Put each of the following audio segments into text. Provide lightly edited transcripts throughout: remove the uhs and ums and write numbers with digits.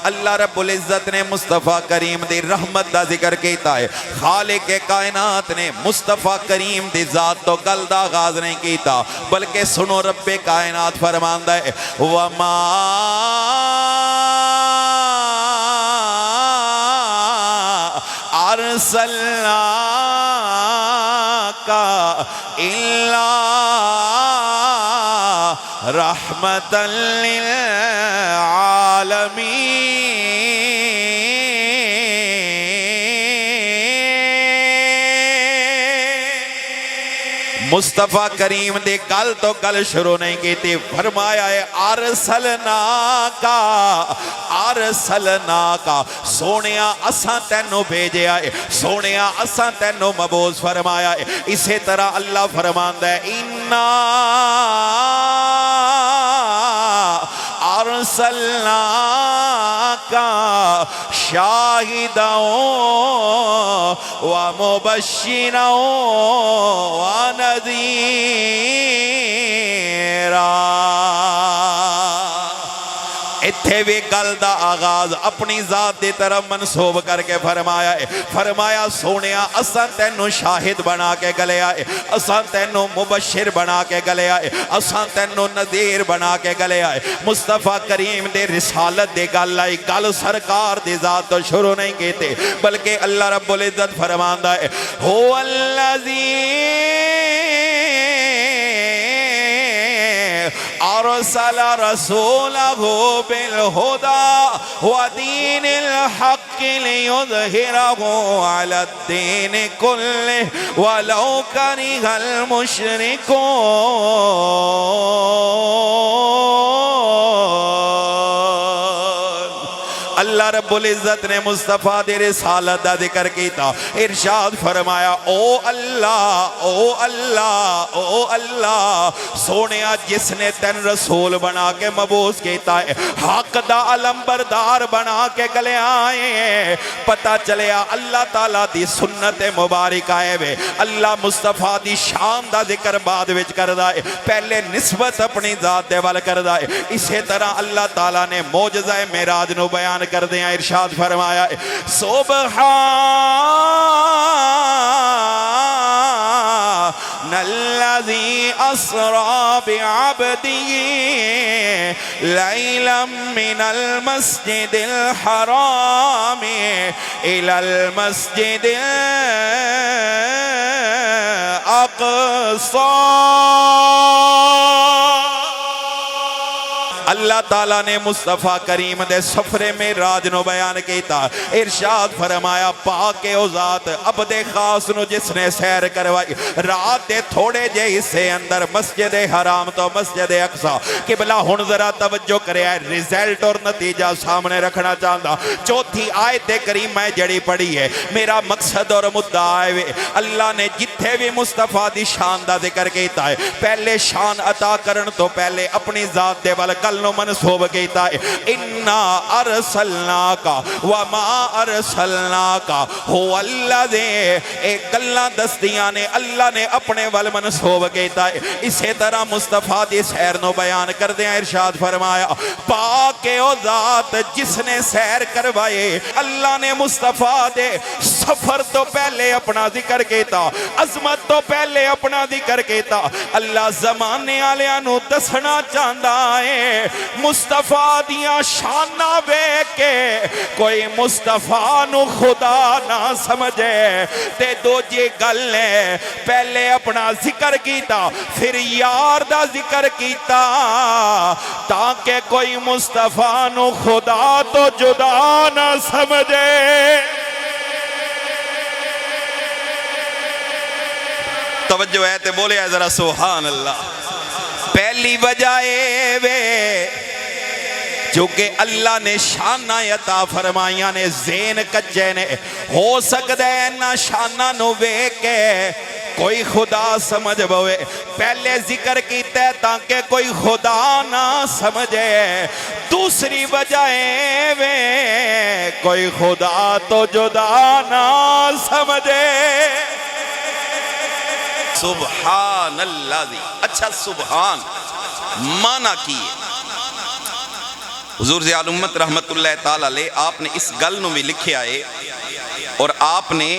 اللہ رب العزت نے مصطفیٰ کریم دی رحمت دا ذکر کیتا ہے خالق کائنات نے مصطفیٰ کریم دی ذات تو گل دا آغاز نہیں کیتا بلکہ سنو رب کائنات فرماندہ ہے وَمَا أَرْسَلْنَاكَ إِلَّا رحمة للعالمین مصطفیٰ کریم دے گل تو گل شروع نہیں کی تھی فرمایا ہے ارسلناکا سونیا اساں تینو بھیجے آئے سونیا اساں تینو مبعوث فرمایا ہے اسی طرح اللہ فرماندہ ہے اِنَّا أرسلناك شاهدا ومبشرا ونذيرا اتھے بھی گل دا آغاز اپنی ذات دی طرف منسوب کر کے فرمایا ہے فرمایا سونیا اساں تینو شاہد بنا کے گلے آئے اساں تینو مبشر بنا کے گلے آئے اساں تینو نذیر بنا کے گلے آئے مصطفیٰ کریم دے رسالت دے گل آئی گل سرکار دی ذات تو شروع نہیں کیتے بلکہ اللہ رب العزت فرماندہ ہے هو الذی أرسل رسوله بالهدى ودين الحق ليظهره على الدين كله ولو كره المشركون اللہ رب العزت نے مصطفیٰ دی رسالت دا ذکر کیتا ارشاد فرمایا او اللہ سونیا جس نے تن رسول بنا کے مبعوث کیتا ہے حق دا علم بردار بنا کے گلے آئے پتہ چلیا اللہ تعالیٰ دی سنت مبارک آئے وے اللہ مصطفیٰ دی شان دا ذکر بعد وچ کردہ ہے پہلے نسبت اپنی ذات دے وال کردہ ہے اسی طرح اللہ تعالیٰ نے معجزہ معراج نو بیان کر دیا ارشاد فرمایا سبحان الذي أسرى بعبده ليلا من المسجد الحرام إلى المسجد الأقصى اللہ تعالیٰ نے مصطفیٰ کریم دے سفر معراج نو بیان کیتا ارشاد فرمایا پاک او ذات عبد خاص نو جس نے سیر کروائی رات دے تھوڑے جے حصے اندر مسجد حرام تو مسجد اقصی قبلہ ہن ذرا توجہ کرے ہے ریزلٹ اور نتیجہ سامنے رکھنا چاہتا چوتھی آیت کریمہ جڑی پڑی ہے میرا مقصد اور مدعا ہے اللہ نے جتھے بھی مصطفیٰ دی شان دا ذکر کیتا ہے پہلے شان عطا کرن تو پہلے اپنی ذات دے والا نو منصوب کیتا ہے اِنَّا أَرْسَلْنَاكَ وَمَا أَرْسَلْنَاكَ هُوَ الَّذِي ایک گلہ دستیاں نے اللہ نے اپنے وال منصوب کیتا ہے اسی طرح مصطفیٰ دی سیر نو بیان کر دیا ارشاد فرمایا پاک او ذات جس نے سیر کروائے اللہ نے مصطفیٰ دے سفر تو پہلے اپنا ذکر کیتا عظمت تو پہلے اپنا ذکر کیتا اللہ زمانے آلیاں نو دسنا چاندہ ہے مصطفیٰ دیاں شانہ بے کے کوئی مصطفیٰ نو خدا نہ سمجھے تے دو جی گل نے پہلے اپنا ذکر کیتا پھر یار دا ذکر کیتا تاکہ کوئی مصطفیٰ نو خدا تو جدا نہ سمجھے توجہ ہے تے بولے ہے ذرا سبحان اللہ پہلی وجہ وے چونکہ اللہ نے شانہ عطا فرمائیاں نے زین کچے نے ہو سکتا ہے نہ شانہ نو وے کے کوئی خدا سمجھ بوے پہلے ذکر کیتا ہے تاکہ کوئی خدا نہ سمجھے دوسری وجہ وے کوئی خدا تو جدا نہ سمجھے سبحان اللہ دی اچھا سبحان معنی کی ہے حضور ضیاء الامت رحمت اللہ تعالی علیہ آپ نے اس گل نو بھی لکھے آئے اور آپ نے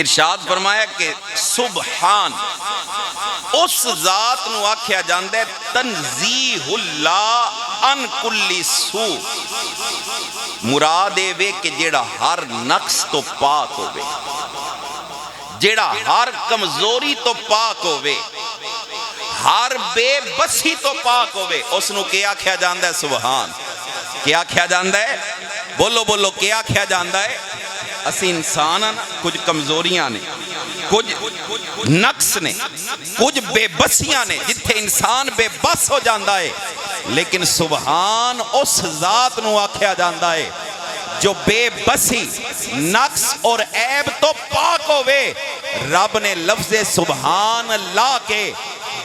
ارشاد فرمایا کہ سبحان اس ذات نو آکھیا جاندے تنزیہ اللہ ان کلی سو، مراد اے کہ جیڑا ہر نقص تو پاک ہوئے، جیڑا ہر کمزوری تو پاک ہوئے، ہر بے بسی تو پاک ہوئے، اس نو کیا کیا جاندہ ہے؟ سبحان۔ کیا کیا جاندہ ہے؟ بولو بولو کیا کیا جاندہ ہے؟ اسی انسان ہیں، کچھ کمزوریاں نے، کچھ نقص نے، کچھ بے بسیاں نے، جتھے انسان بے بس ہو جاندہ ہے، لیکن سبحان اس ذات نو آکھیا جاندہ ہے جو بے بسی نقص اور عیب تو پاک ہوئے۔ رب نے لفظ سبحان اللہ کے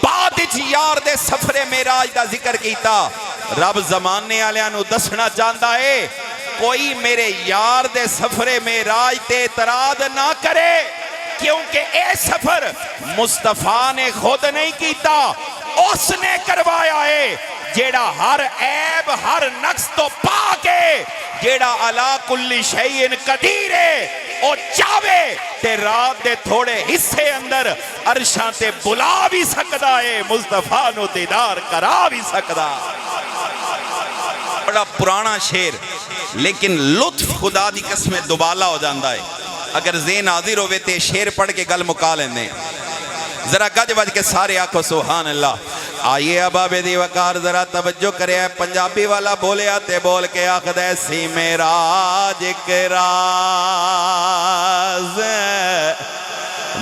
بعد یار دے سفر معراج دا ذکر کیتا۔ رب زمانے آلیاں نو دسنا چاہتا ہے کوئی میرے یار دے سفر معراج تے اعتراض نہ کرے، کیونکہ اے سفر مصطفیٰ نے خود نہیں کیتا، اس نے کروایا ہے، جیڑا ہر عیب ہر نقص تو پاک ہے، جیڑا علا کل شیء قدیر ہے، او چاہے تے رات دے تھوڑے حصے اندر عرشاں تے بلا بھی سکدا ہے، مصطفیٰ نو دیدار کرا بھی سکدا۔ بڑا پرانا شعر، لیکن لطف خدا دی قسمیں دوبالا ہو جاندہ ہے۔ اگر ذہن حاضر ہوئے تے شعر پڑھ کے گل مکا لیندے، ذرا گج بج کے سارے آنکھو سبحان اللہ۔ آئیے اباب دی وقار ذرا توجہ کرے، پنجابی والا بولے آتے بول کے آخد ایسی معراج کے راز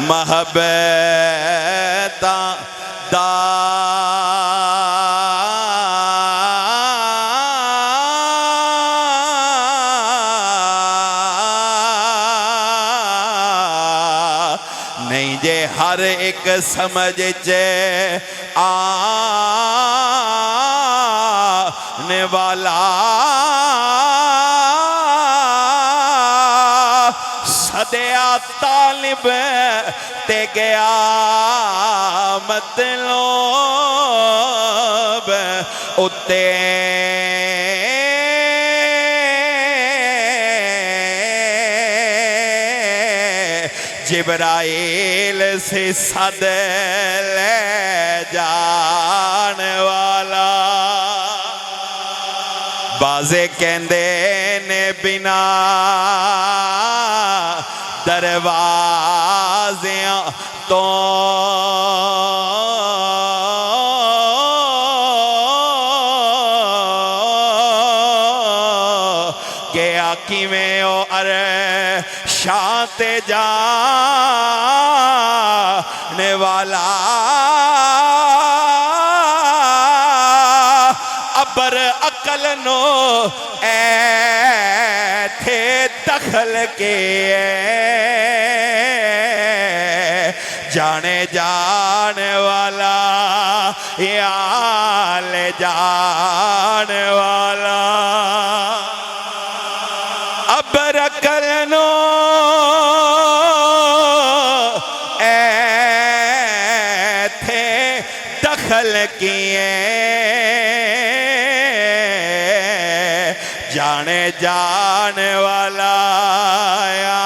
محبتاں دا نہیں جے ہر ایک سمجھ چے آنے والا صدیہ طالب تے گیا مطلوب اتے جبرائیل سے صد لے جان والا، بازے کہندے نے بنا دروازیاں تو گیا کیویں او عرشاں تے جانے والا، ابر عقل نو اے تھے دخل کے جانے جانے والا یا لے جانے والا، ابر عقل نو اے تھے دخل کیے جانے جانے والا یا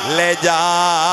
لے جانے